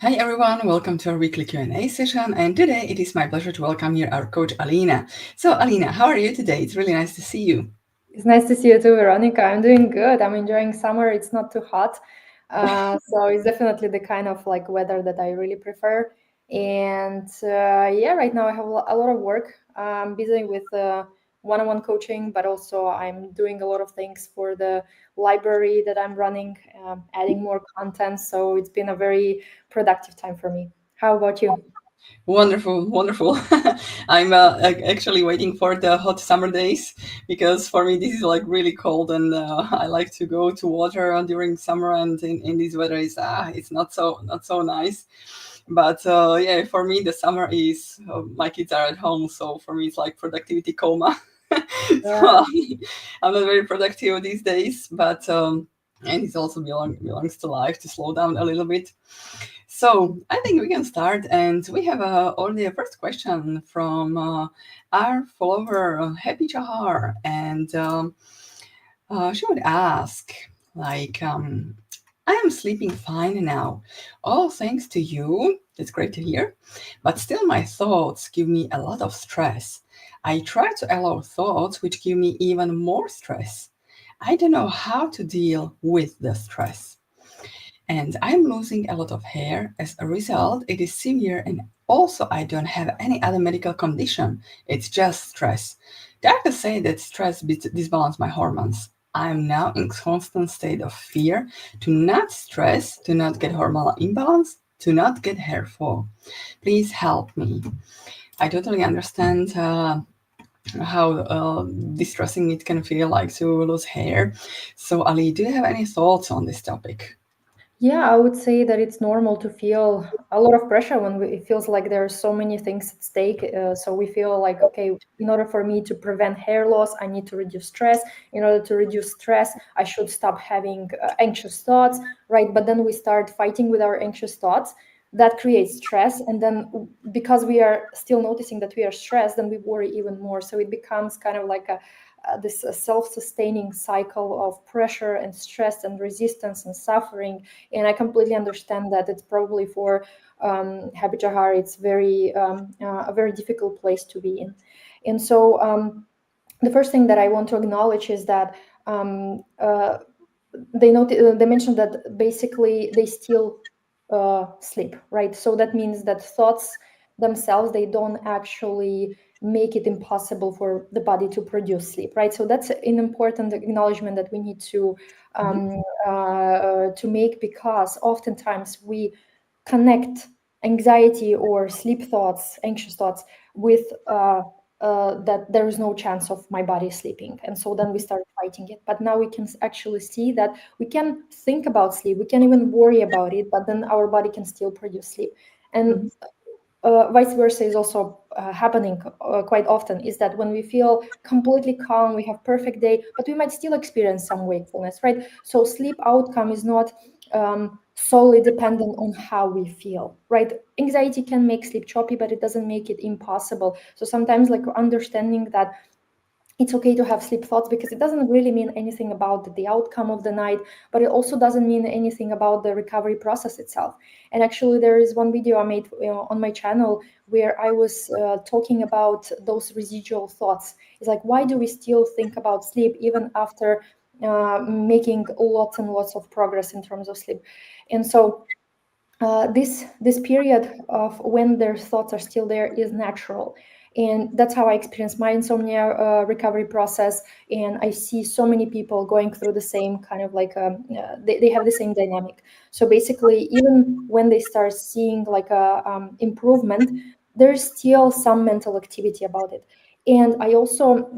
Hi everyone, welcome to our weekly Q&A session, and today it is my pleasure to welcome here our coach Alina. So Alina, how are you today? It's really nice to see you. It's nice to see you too, Veronica. I'm doing good. I'm enjoying summer. It's not too hot. So it's definitely the kind of like weather that I really prefer. And yeah, right now I have a lot of work. I'm busy with one-on-one coaching, but also I'm doing a lot of things for the library that I'm running, adding more content. So it's been a very productive time for me. How about you? Wonderful, wonderful. I'm actually waiting for the hot summer days because for me this is like really cold, and I like to go to water during summer, and in this weather is it's not so nice. But yeah, for me the summer is my kids are at home, so for me it's like productivity coma. Yeah. So I'm not very productive these days, but and it also belongs to life to slow down a little bit. So I think we can start, and we have already a first question from our follower Happy Jahar, and she would ask, like, I am sleeping fine now, all thanks to you. That's great to hear, but still my thoughts give me a lot of stress. I try to allow thoughts which give me even more stress. I don't know how to deal with the stress, and I'm losing a lot of hair. As a result, it is severe, and also I don't have any other medical condition. It's just stress. Doctors say that stress disbalance my hormones. I'm now in constant state of fear to not stress, to not get hormonal imbalance, to not get hair fall. Please help me. I totally understand how distressing it can feel like to lose hair. So, Ali, do you have any thoughts on this topic? Yeah, I would say that it's normal to feel a lot of pressure when it feels like there are so many things at stake. So we feel like, okay, in order for me to prevent hair loss, I need to reduce stress. In order to reduce stress, I should stop having anxious thoughts, right? But then we start fighting with our anxious thoughts. That creates stress. And then because we are still noticing that we are stressed, then we worry even more. So it becomes kind of like this self-sustaining cycle of pressure and stress and resistance and suffering. And I completely understand that it's probably for Happy Jahar, it's a very difficult place to be in. And so the first thing that I want to acknowledge is that um, uh, they mentioned that basically they still sleep, right? So that means that thoughts themselves, they don't actually make it impossible for the body to produce sleep, right? So that's an important acknowledgement that we need um, to make, because oftentimes we connect anxiety or sleep thoughts, anxious thoughts, with that there is no chance of my body sleeping, and so then we start fighting it. But now we can actually see that we can think about sleep, we can even worry about it, but then our body can still produce sleep. And vice versa is also happening quite often, is that when we feel completely calm, we have perfect day, but we might still experience some wakefulness, right? So sleep outcome is not solely dependent on how we feel, right? Anxiety can make sleep choppy, but it doesn't make it impossible. So sometimes, like, understanding that it's okay to have sleep thoughts, because it doesn't really mean anything about the outcome of the night, but it also doesn't mean anything about the recovery process itself. And actually, there is one video I made on my channel where I was talking about those residual thoughts. It's like, why do we still think about sleep even after making lots and lots of progress in terms of sleep? And so this period of when their thoughts are still there is natural, and that's how I experience my insomnia recovery process. And I see so many people going through the same kind of like they have the same dynamic. So basically, even when they start seeing like a improvement, there's still some mental activity about it. And I also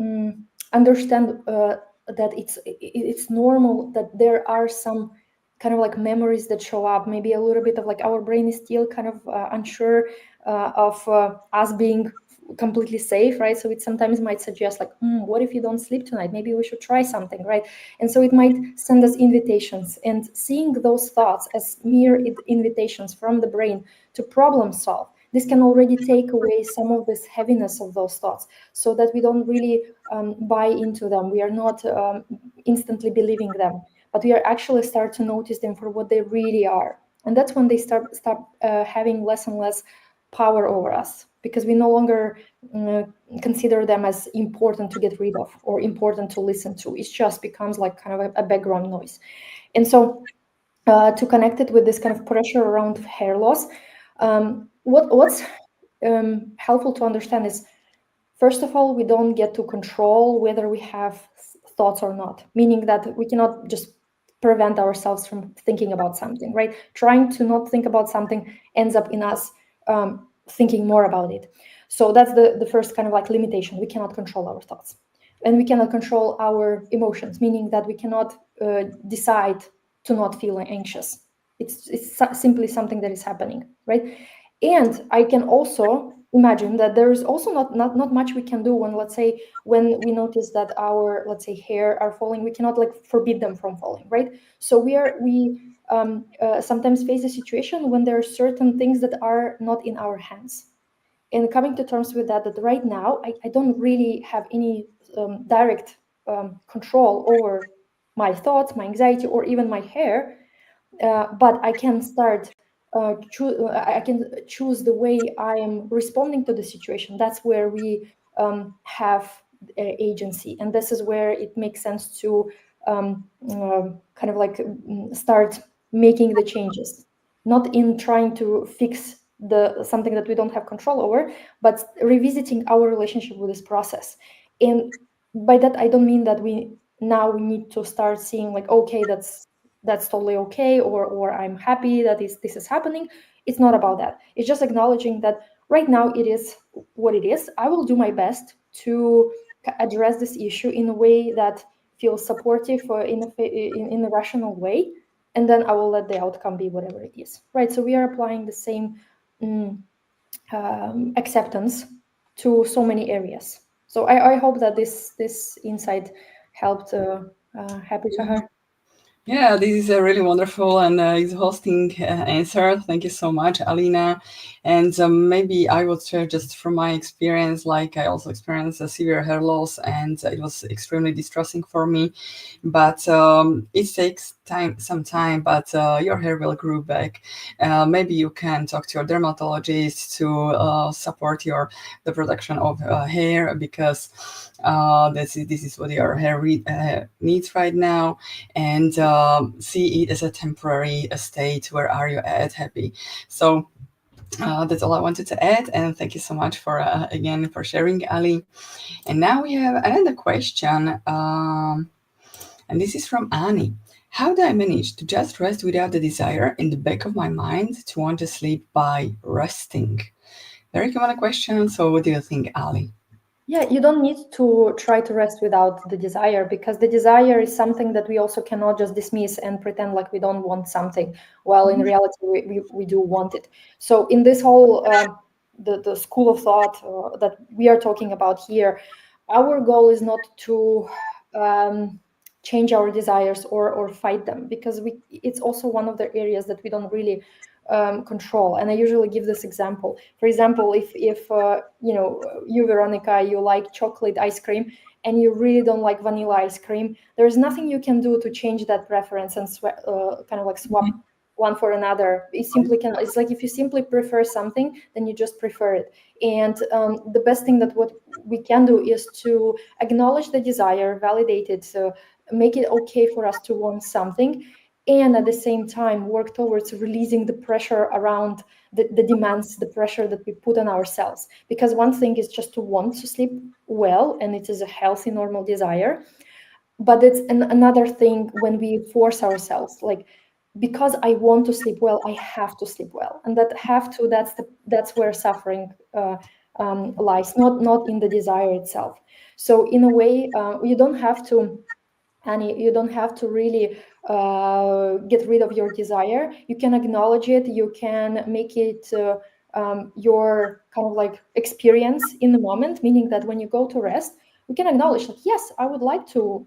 understand that it's normal that there are some kind of like memories that show up, maybe a little bit of like our brain is still kind of unsure of us being completely safe, right? So it sometimes might suggest like, what if you don't sleep tonight, maybe we should try something, right? And so it might send us invitations, and seeing those thoughts as mere invitations from the brain to problem solve, this can already take away some of this heaviness of those thoughts, so that we don't really buy into them, we are not instantly believing them, but we are actually start to notice them for what they really are. And that's when they stop having less and less power over us, because we no longer consider them as important to get rid of or important to listen to. It just becomes like kind of a background noise. And so to connect it with this kind of pressure around hair loss, what's helpful to understand is, first of all, we don't get to control whether we have thoughts or not, meaning that we cannot just prevent ourselves from thinking about something, right? Trying to not think about something ends up in us thinking more about it. So that's the first kind of like limitation. We cannot control our thoughts. And we cannot control our emotions, meaning that we cannot decide to not feel anxious. It's simply something that is happening, right? And I can also imagine that there is also not much we can do when, let's say, when we notice that our, let's say, hair are falling. We cannot like forbid them from falling, right? So we sometimes face a situation when there are certain things that are not in our hands. And coming to terms with that right now I don't really have any direct control over my thoughts, my anxiety, or even my hair, but I can start I can choose the way I am responding to the situation. That's where we have agency, and this is where it makes sense to kind of like start making the changes, not in trying to fix the something that we don't have control over, but revisiting our relationship with this process. And by that I don't mean that we need to start seeing like, okay, that's totally okay, or I'm happy that this is happening. It's not about that. It's just acknowledging that right now it is what it is. I will do my best to address this issue in a way that feels supportive or in a rational way, and then I will let the outcome be whatever it is, right? So we are applying the same acceptance to so many areas. So I hope that this insight helped. Happy to her. Yeah, this is a really wonderful and exhausting answer. Thank you so much, Alina. And maybe I would share just from my experience, like I also experienced a severe hair loss, and it was extremely distressing for me. But it takes some time, but your hair will grow back. Maybe you can talk to your dermatologist to support the production of hair, because this is what your hair needs right now, and see it as a temporary state. Where are you at? Happy. So that's all I wanted to add, and thank you so much for again for sharing, Ali. And now we have another question, and this is from Annie. How do I manage to just rest without the desire in the back of my mind to want to sleep by resting? Very common question. So, what do you think, Ali? Yeah, you don't need to try to rest without the desire, because the desire is something that we also cannot just dismiss and pretend like we don't want something, while in reality we do want it. So in this whole the school of thought that we are talking about here, our goal is not to change our desires or fight them, because it's also one of the areas that we don't really control. And I usually give this example. For example, if you, Veronica, you like chocolate ice cream and you really don't like vanilla ice cream, there's nothing you can do to change that preference and kind of like swap one for another. It's like if you simply prefer something, then you just prefer it. And the best thing that what we can do is to acknowledge the desire, validate it, so make it okay for us to want something, and at the same time work towards releasing the pressure around the demands, the pressure that we put on ourselves. Because one thing is just to want to sleep well, and it is a healthy, normal desire. But it's another thing when we force ourselves, like, because I want to sleep well, I have to sleep well. And that have to, that's where suffering lies, not in the desire itself. So in a way, you don't have to, Annie, you don't have to really get rid of your desire. You can acknowledge it. You can make it your kind of like experience in the moment, meaning that when you go to rest, we can acknowledge like, yes, I would like to,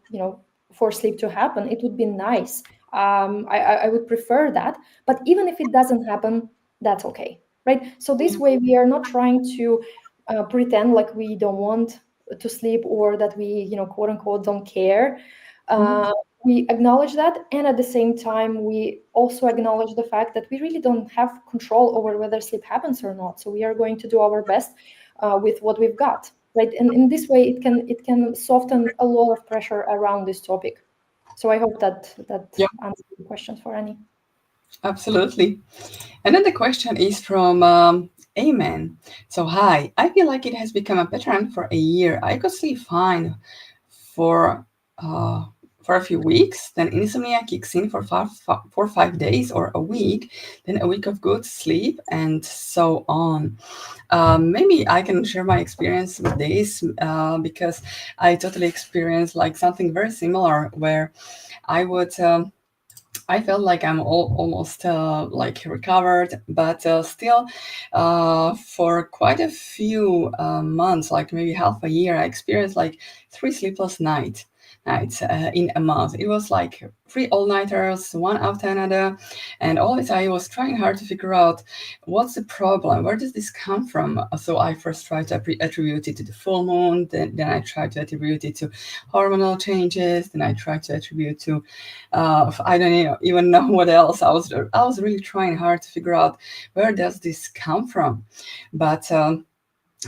for sleep to happen. It would be nice. I would prefer that. But even if it doesn't happen, that's okay, right? So this way, we are not trying to pretend like we don't want to sleep, or that we, quote unquote, don't care. we acknowledge that, and at the same time we also acknowledge the fact that we really don't have control over whether sleep happens or not, so we are going to do our best with what we've got, right? And in this way it can soften a lot of pressure around this topic. So I hope that Yeah, answers the questions for Annie. absolutely. And then the question is from Amen. So, hi, I feel like it has become a pattern for a year. I could sleep fine for uh, for a few weeks, then insomnia kicks in for 4 or 5 days or a week, then a week of good sleep, and so on. Maybe I can share my experience with this because I totally experienced like something very similar where I would. I felt like I'm almost like recovered, but still, for quite a few months, like maybe half a year, I experienced like 3 sleepless nights in a month. It was like 3 all-nighters, one after another, and always I was trying hard to figure out what's the problem, where does this come from. So I first tried to attribute it to the full moon, then I tried to attribute it to hormonal changes, then I tried to attribute to I don't even know what else. I was really trying hard to figure out where does this come from, but.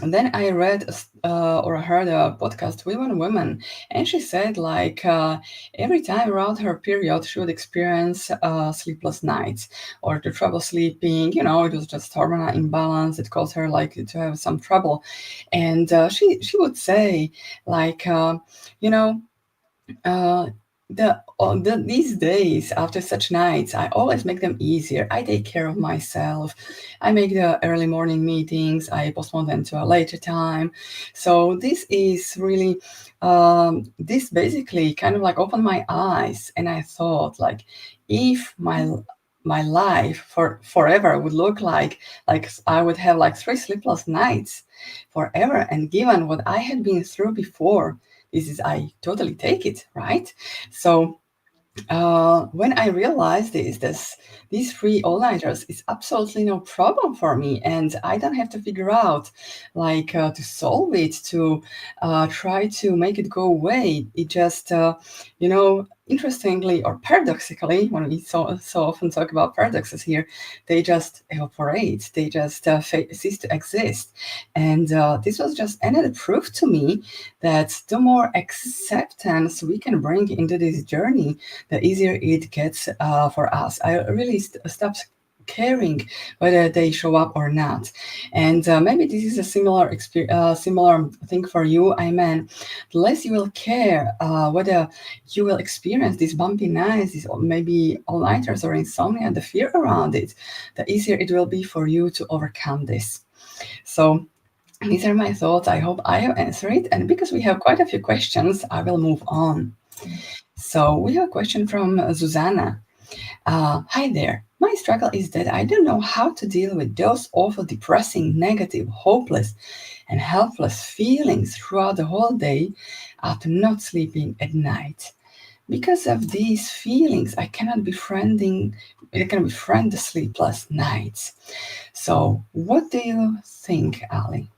And then I read or heard a podcast with one woman, and she said like every time around her period she would experience sleepless nights or the trouble sleeping. It was just hormonal imbalance. It caused her like to have some trouble, and she would say like you know uh, these days after such nights, I always make them easier. I take care of myself. I make the early morning meetings. I postpone them to a later time. So this is really, this basically kind of like opened my eyes, and I thought like, if my life for forever would look like I would have like 3 sleepless nights forever, and given what I had been through before, this is I totally take it, right? So when I realized these 3 all-nighters is absolutely no problem for me, and I don't have to figure out like to solve it, to try to make it go away. It just interestingly or paradoxically, when we so often talk about paradoxes here, they just evaporate. They just cease to exist, and this was just another proof to me that the more acceptance we can bring into this journey, the easier it gets for us. I really stopped caring whether they show up or not, and maybe this is a similar thing for you, Ayman. The less you will care whether you will experience these bumpy nights, these maybe all-nighters or insomnia, the fear around it, the easier it will be for you to overcome this. So these are my thoughts. I hope I have answered it. And because we have quite a few questions, I will move on. So we have a question from Susanna. Hi there. My struggle is that I don't know how to deal with those awful, depressing, negative, hopeless, and helpless feelings throughout the whole day after not sleeping at night. Because of these feelings, I cannot befriend the sleepless nights. So, what do you think, Ali?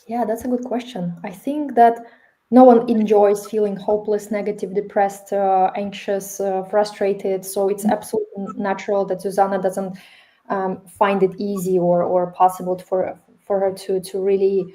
Yeah, that's a good question. I think that no one enjoys feeling hopeless, negative, depressed, anxious, frustrated. So it's absolutely natural that Susanna doesn't find it easy or possible for her to really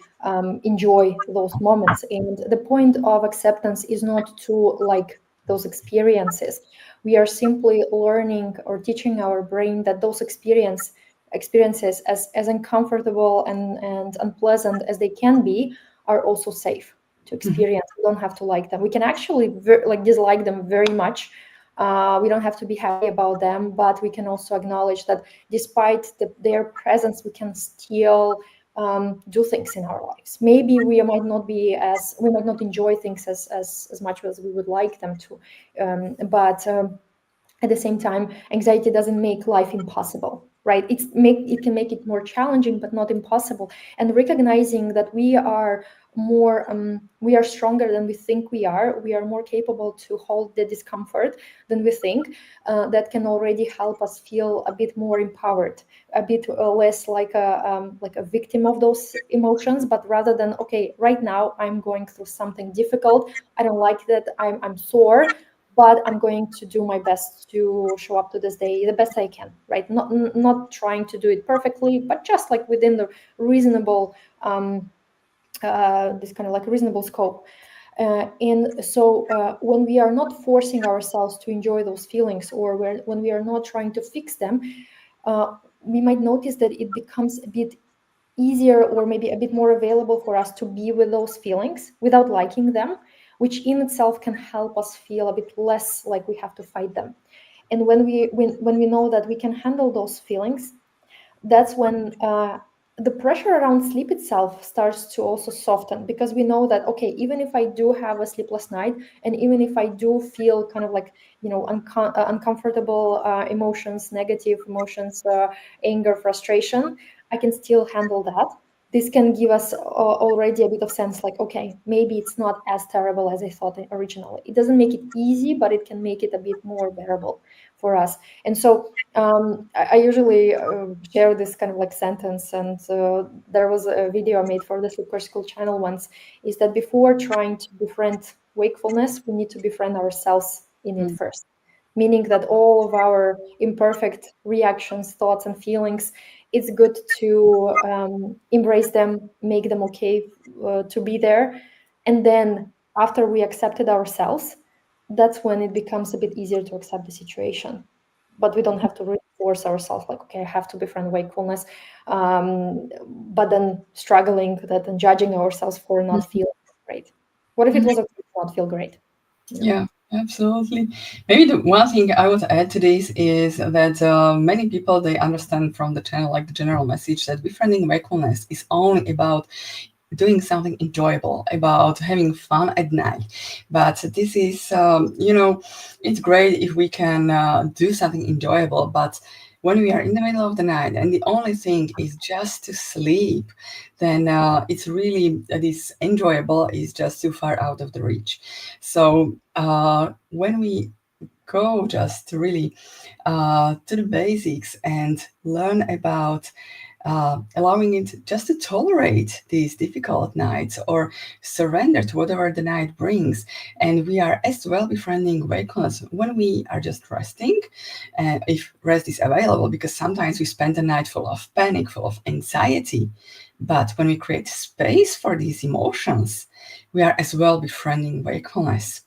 enjoy those moments. And the point of acceptance is not to like those experiences. We are simply learning or teaching our brain that those experiences, as uncomfortable and unpleasant as they can be, are also safe to experience. We don't have to like them. We can actually dislike them very much. We don't have to be happy about them, but we can also acknowledge that despite their presence, we can still do things in our lives. Maybe we might not enjoy things as much as we would like them to, but at the same time, anxiety doesn't make life impossible, right? It can make it more challenging, but not impossible. And recognizing that we are stronger than we think we are more capable to hold the discomfort than we think, that can already help us feel a bit more empowered, a bit less like a victim of those emotions, but rather than, okay, right now I'm going through something difficult, I don't like that, I'm sore, but I'm going to do my best to show up to this day the best I can, right? Not trying to do it perfectly, but just like within the reasonable, this kind of like reasonable scope. And so when we are not forcing ourselves to enjoy those feelings, or when we are not trying to fix them, we might notice that it becomes a bit easier, or maybe a bit more available for us to be with those feelings without liking them, which in itself can help us feel a bit less like we have to fight them. And when we know that we can handle those feelings, that's when the pressure around sleep itself starts to also soften, because we know that, okay, even if I do have a sleepless night, and even if I do feel kind of like, uncomfortable emotions, negative emotions, anger, frustration, I can still handle that. This can give us already a bit of sense, like, okay, maybe it's not as terrible as I thought originally. It doesn't make it easy, but it can make it a bit more bearable for us. And so I usually share this kind of like sentence, and there was a video I made for the Sleep Coach School channel once, is that before trying to befriend wakefulness, we need to befriend ourselves in it first. Meaning that all of our imperfect reactions, thoughts, and feelings, it's good to embrace them, make them okay to be there. And then after we accepted ourselves, that's when it becomes a bit easier to accept the situation. But we don't have to reinforce ourselves like, okay, I have to befriend wakefulness, but then struggling with that and judging ourselves for not feeling great. What if it was okay to not feel great? Yeah, absolutely. Maybe the one thing I would add to this is that many people, they understand from the channel, like the general message, that befriending wakefulness is only about doing something enjoyable, about having fun at night. But this is, it's great if we can do something enjoyable, but when we are in the middle of the night and the only thing is just to sleep, then it's really, this enjoyable is just too far out of the reach. So when we go just really to the basics and learn about allowing it just to tolerate these difficult nights or surrender to whatever the night brings. And we are as well befriending wakefulness when we are just resting, and if rest is available, because sometimes we spend the night full of panic, full of anxiety. But when we create space for these emotions, we are as well befriending wakefulness.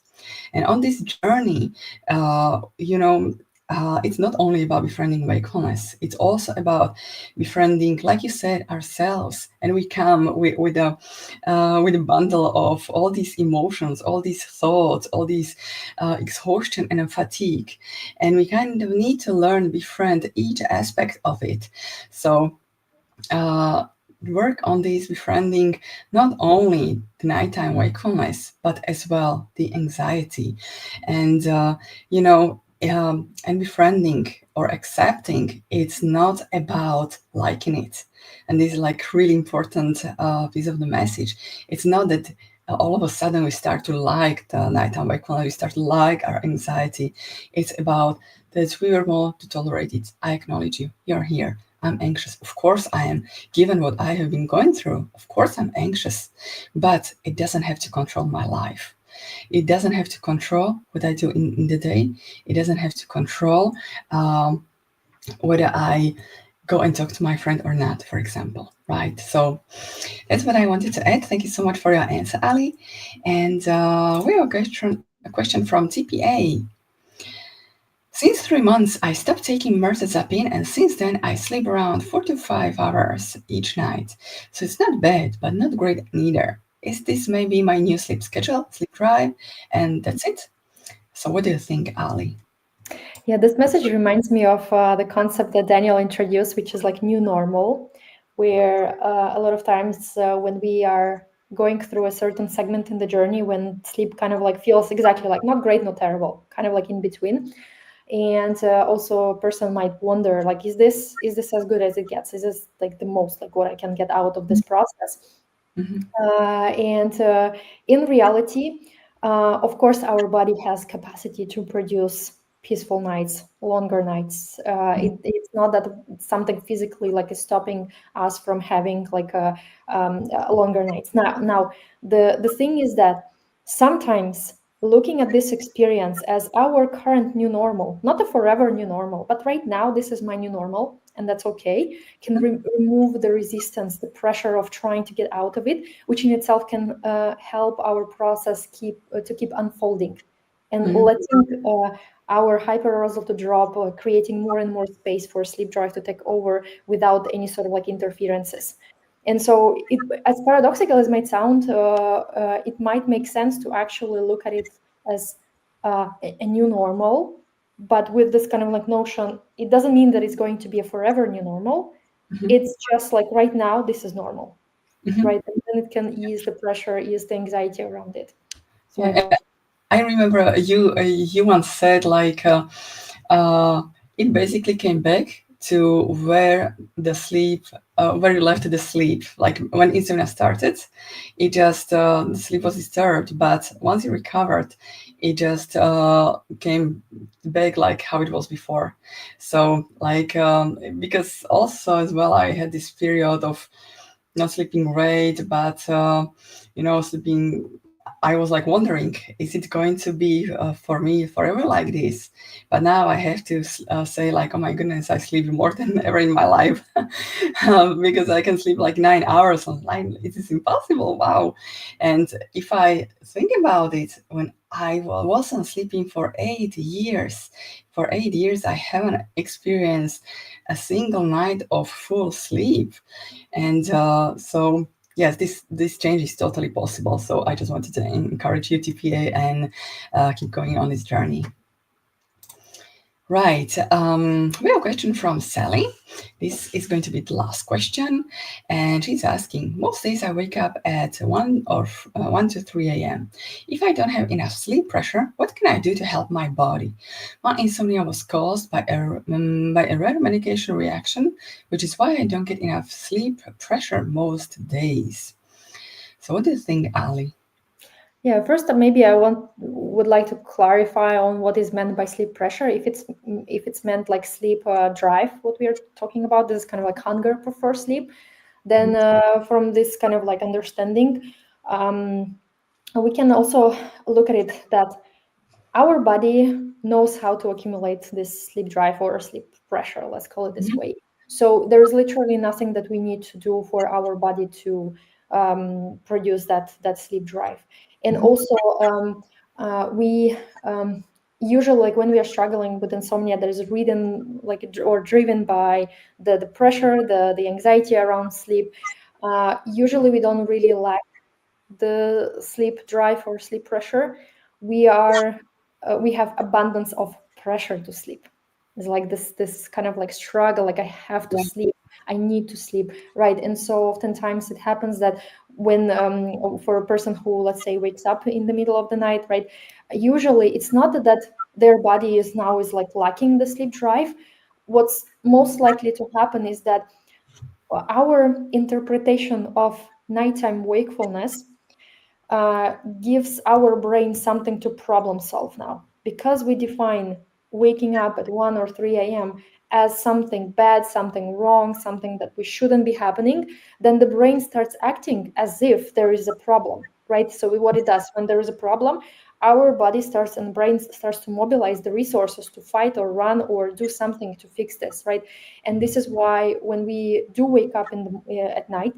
And on this journey, it's not only about befriending wakefulness, it's also about befriending, like you said, ourselves. And we come with a bundle of all these emotions, all these thoughts, all these exhaustion and fatigue. And we kind of need to learn befriend each aspect of it. So work on this befriending not only the nighttime wakefulness, but as well the anxiety. And and befriending or accepting, it's not about liking it. And this is like really important piece of the message. It's not that all of a sudden we start to like the nighttime wakefulness, we start to like our anxiety. It's about that we are more to tolerate it. I acknowledge you, you're here. I'm anxious. Of course I am. Given what I have been going through, of course I'm anxious. But it doesn't have to control my life. It doesn't have to control what I do in the day. It doesn't have to control whether I go and talk to my friend or not, for example, right? So that's what I wanted to add. Thank you so much for your answer, Ali. And we have a question from TPA. Since 3 months, I stopped taking mirtazapine, and since then, I sleep around 4 to 5 hours each night. So it's not bad, but not great neither. Is this maybe my new sleep schedule, sleep drive, and that's it? So what do you think, Ali? Yeah, this message reminds me of the concept that Daniel introduced, which is like new normal, where a lot of times when we are going through a certain segment in the journey, when sleep kind of like feels exactly like not great, not terrible, kind of like in between. And also a person might wonder, like, is this as good as it gets? Is this like the most, like what I can get out of this process? And in reality, of course, our body has capacity to produce peaceful nights, longer nights. It's not that something physically like is stopping us from having like a longer nights. Now the thing is that sometimes looking at this experience as our current new normal, not a forever new normal, but right now this is my new normal, and that's okay, can remove the resistance, the pressure of trying to get out of it, which in itself can help our process to keep unfolding and letting our hyperarousal to drop, creating more and more space for sleep drive to take over without any sort of like interferences. And so, as paradoxical as it might sound, it might make sense to actually look at it as a new normal. But with this kind of like notion, it doesn't mean that it's going to be a forever new normal. It's just like right now, this is normal, right? And then it can ease the pressure, ease the anxiety around it. So I Yeah, hope. I remember you once said like it basically came back to where the sleep where you left the sleep. Like when insomnia started, it just the sleep was disturbed, but once you recovered, it just came back like how it was before. So like because also as well I had this period of not sleeping great, but sleeping. I was like wondering, is it going to be for me forever like this? But now I have to say like, oh my goodness, I sleep more than ever in my life because I can sleep like 9 hours online. It is impossible. Wow. And if I think about it, when I wasn't sleeping for 8 years, I haven't experienced a single night of full sleep. And so yes, this change is totally possible. So I just wanted to encourage you, TPA, and keep going on this journey. Right. We have a question from Sally. This is going to be the last question, and she's asking: most days I wake up at 1 to 3 a.m. If I don't have enough sleep pressure, what can I do to help my body? My insomnia was caused by a rare medication reaction, which is why I don't get enough sleep pressure most days. So, what do you think, Ali? Yeah, first maybe would like to clarify on what is meant by sleep pressure. If it's meant like sleep drive, what we are talking about, this is kind of like hunger for sleep. Then from this kind of like understanding, we can also look at it that our body knows how to accumulate this sleep drive or sleep pressure, let's call it this way. So there is literally nothing that we need to do for our body to produce that sleep drive. And also, we usually, like when we are struggling with insomnia, that is ridden like or driven by the pressure, the anxiety around sleep. Usually, we don't really lack the sleep drive or sleep pressure. We have abundance of pressure to sleep. It's like this kind of like struggle, like I have to sleep, I need to sleep, right? And so oftentimes it happens that when for a person who, let's say, wakes up in the middle of the night, right, usually it's not that their body is like lacking the sleep drive. What's most likely to happen is that our interpretation of nighttime wakefulness gives our brain something to problem solve now. Because we define waking up at 1 or 3 a.m. as something bad, something wrong, something that we shouldn't be happening, then the brain starts acting as if there is a problem, right? So what it does when there is a problem, our body starts and brain starts to mobilize the resources to fight or run or do something to fix this, right? And this is why when we do wake up at night,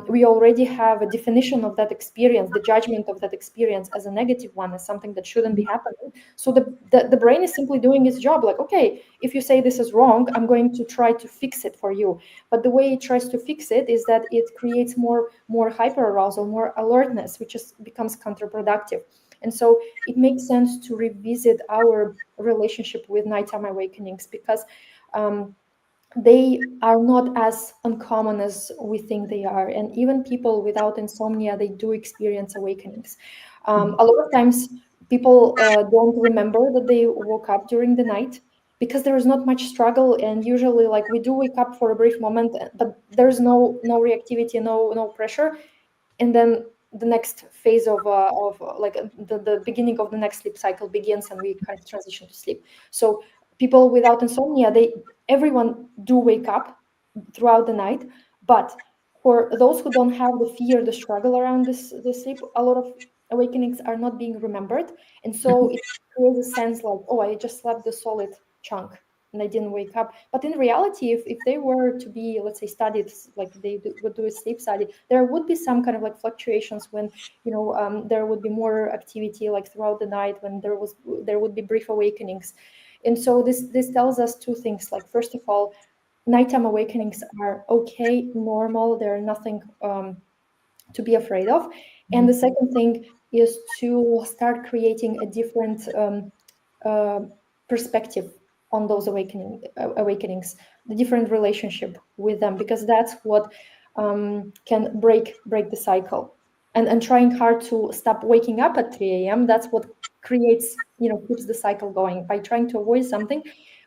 we already have a definition of that experience, the judgment of that experience as a negative one, as something that shouldn't be happening. So the brain is simply doing its job. Like, okay, if you say this is wrong, I'm going to try to fix it for you. But the way it tries to fix it is that it creates more hyperarousal, more alertness, which becomes counterproductive. And so it makes sense to revisit our relationship with nighttime awakenings because they are not as uncommon as we think they are. And even people without insomnia, they do experience awakenings. A lot of times people don't remember that they woke up during the night because there is not much struggle. And usually like we do wake up for a brief moment, but there's no reactivity, no pressure. And then the next phase of like the beginning of the next sleep cycle begins and we kind of transition to sleep. So people without insomnia, everyone do wake up throughout the night, but for those who don't have the fear, the struggle around this sleep, a lot of awakenings are not being remembered. And so it creates a sense like, oh, I just slept the solid chunk and I didn't wake up. But in reality, if they were to be, let's say, studied like would do a sleep study, there would be some kind of like fluctuations when, there would be more activity like throughout the night, when there would be brief awakenings. And so this tells us two things. Like, first of all, nighttime awakenings are okay, normal. They're nothing to be afraid of. And the second thing is to start creating a different uh, perspective on those awakenings, the different relationship with them, because that's what can break the cycle. And trying hard to stop waking up at 3 a.m., that's what creates, keeps the cycle going. By trying to avoid something,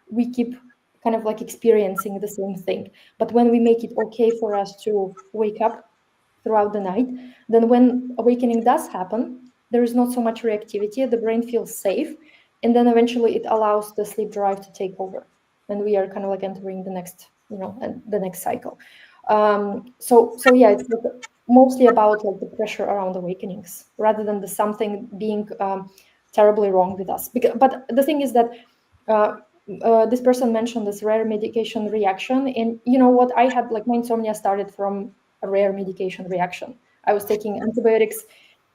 we keep kind of like experiencing the same thing. But when we make it okay for us to wake up throughout the night, then when awakening does happen, there is not so much reactivity, the brain feels safe, and then eventually it allows the sleep drive to take over, and we are kind of like entering the next, the next cycle. So yeah, it's like mostly about like the pressure around awakenings rather than the something being terribly wrong with us. But the thing is that this person mentioned this rare medication reaction, and you know what, I had like my insomnia started from a rare medication reaction. I was taking antibiotics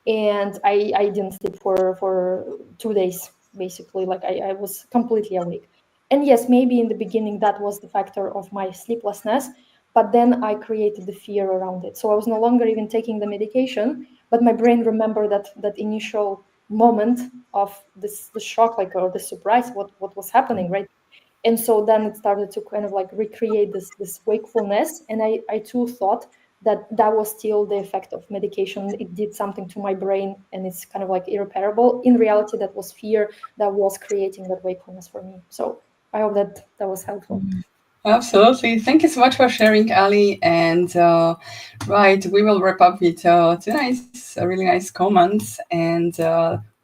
and I didn't sleep for 2 days, basically. Like I was completely awake. And yes, maybe in the beginning that was the factor of my sleeplessness, but then I created the fear around it. So I was no longer even taking the medication, but my brain remembered that initial moment of the shock, like, or the surprise, what was happening, right? And so then it started to kind of like recreate this wakefulness, and I too thought that was still the effect of medication. It did something to my brain and it's kind of like irreparable. In reality, that was fear that was creating that wakefulness for me. So I hope that was helpful. Absolutely. Thank you so much for sharing, Ali. And right, we will wrap up with two nice, really nice comments. And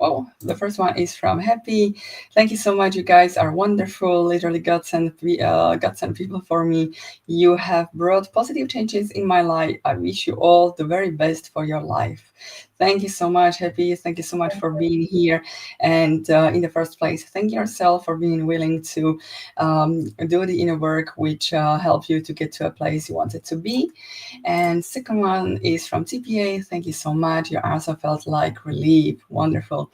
well, the first one is from Happy. Thank you so much. You guys are wonderful. Literally godsend people for me. You have brought positive changes in my life. I wish you all the very best for your life. Thank you so much, Happy. Thank you so much for being here. And in the first place, thank yourself for being willing to do the inner work, which help you to get to a place you wanted to be. And second one is from TPA. Thank you so much. Your answer felt like relief. Wonderful.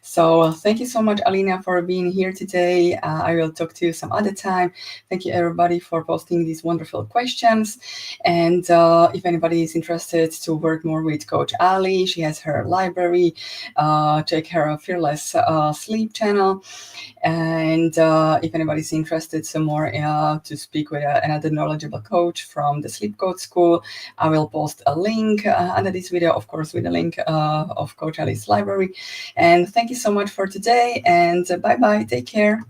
So thank you so much, Alina, for being here today. I will talk to you some other time. Thank you, everybody, for posting these wonderful questions. And if anybody is interested to work more with Coach Ali, she has her library. Check her Fearless Sleep channel. And if anybody's interested some more to speak with another knowledgeable coach from the Sleep Coach School, I will post a link under this video, of course, with a link of Coach Ali's library. And thank you so much for today, and bye-bye. Take care.